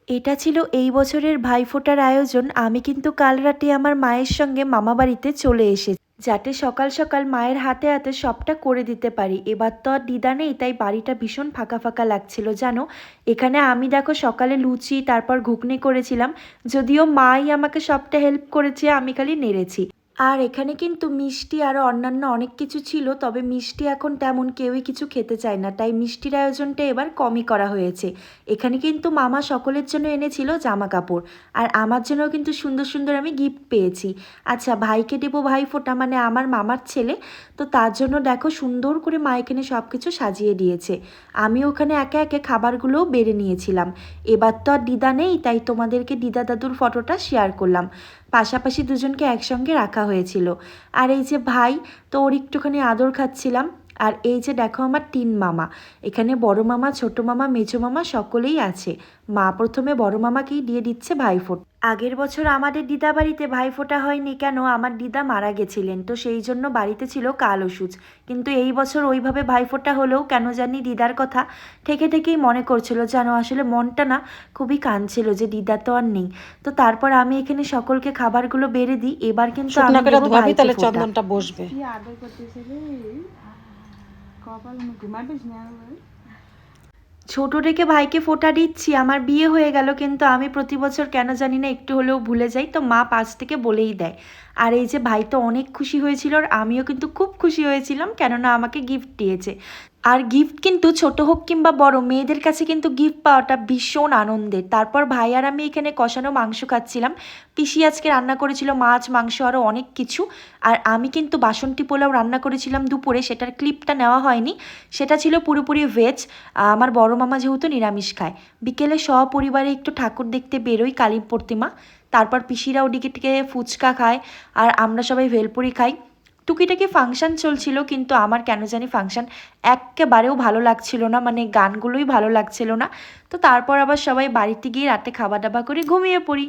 এটা ছিল এই বছরের ভাইফোঁটার আয়োজন। আমি কিন্তু কাল রাতে আমার মায়ের সঙ্গে মামাবাড়িতে চলে এসেছি। যাতে সকাল সকাল মায়ের হাতে হাতে সবটা করে দিতে পারি। এবার তো আর দিদা নেই, তাই বাড়িটা ভীষণ ফাঁকা ফাঁকা লাগছিল জানো। এখানে আমি দেখো সকালে লুচি তারপর ঘুগনি করেছিলাম। যদিও মাই আমাকে সবটা হেল্প করেছে, আমি খালি নেড়েছি। আর এখানে কিন্তু মিষ্টি আরও অন্যান্য অনেক কিছু ছিল, তবে মিষ্টি এখন তেমন কেউই কিছু খেতে চায় না, তাই মিষ্টির আয়োজনটা এবার কমই করা হয়েছে। এখানে কিন্তু মামা সকলের জন্য এনেছিল জামা কাপড়, আর আমার জন্যও কিন্তু সুন্দর সুন্দর আমি গিফট পেয়েছি। আচ্ছা, ভাইকে দেবো ভাইফোঁটা, মানে আমার মামার ছেলে, তো তার জন্য দেখো সুন্দর করে মা এখানে সব কিছু সাজিয়ে দিয়েছে। আমি ওখানে একে একে খাবারগুলোও বেড়ে নিয়েছিলাম। এবার তো আর দিদা নেই, তাই তোমাদেরকে দিদা দাদুর ফটোটা শেয়ার করলাম। পাশাপাশি দুজনকে একসঙ্গে রাখা হয়েছিল। আর এই যে ভাই, তো ওর একটুখানি আদর খাচ্ছিলাম। আর এই যে দেখো আমার 3 মামা, এখানে বড় মামা, ছোট মামা, মেজো মামা সকলেই আছে। মা প্রথমে বড় মামাকেই দিয়ে দিচ্ছে ভাইফোঁটা। আগের বছর আমাদের দিদা বাড়িতে ভাইফোঁটা হয়নি, কেন আমার দিদা মারা গেছিলেন, তো সেই জন্য বাড়িতে ছিল কালো সুচ। কিন্তু এই বছর ওইভাবে ভাইফোঁটা হলেও কেন জানি দিদার কথা থেকে থেকেই মনে করছিল জানো, আসলে মনটা না খুবই কাঁদছিল যে দিদা তো আর নেই। তো তারপর আমি এখানে সকলকে খাবারগুলো বেড়ে দিই। এবার কিন্তু আমি দেবো ভাইকে তাহলে ফোঁটা। চন্দনটা বসবে। ছোট থেকে ভাইকে ফোঁটা দিচ্ছি। আমার বিয়ে হয়ে গেল, কিন্তু আমি প্রতি বছর কেন জানি না একটু হলেও ভুলে যাই, তো মা পাশ থেকে বলেই দেয়। আর এই যে ভাই তো অনেক খুশি হয়েছিল, আর আমিও কিন্তু খুব খুশি হয়েছিলাম, কেননা আমাকে গিফট দিয়েছে। আর গিফট কিন্তু ছোট হোক কিংবা বড়, মেয়েদের কাছে কিন্তু গিফট পাওয়াটা ভীষণ আনন্দের। তারপর ভাই আর আমি এখানে কষানো মাংস খাচ্ছিলাম। পিসি আজকে রান্না করেছিল মাছ, মাংস আরও অনেক কিছু। আর আমি কিন্তু বাসন্তী পোলাও রান্না করেছিলাম দুপুরে, সেটার ক্লিপটা নেওয়া হয়নি। সেটা ছিল পুরোপুরি ভেজ। আমার বড় মামা যেহেতু নিরামিষ খায়। বিকেলে সপরিবারে একটু ঠাকুর দেখতে বেরোই, কালী প্রতিমা। তারপর পিসিরা ওদিকে থেকে ফুচকা খায়, আর আমরা সবাই ভেলপুরি খাই। টুকিটাকি ফাংশন চলছিল, কিন্তু আমার কেন জানি ফাংশন একেবারেও ভালো লাগছিল না, মানে গানগুলোই ভালো লাগছিল না। তো তারপর আবার সবাই বাড়িতে গিয়ে রাতে খাওয়া দাওয়া করে ঘুমিয়ে পড়ি।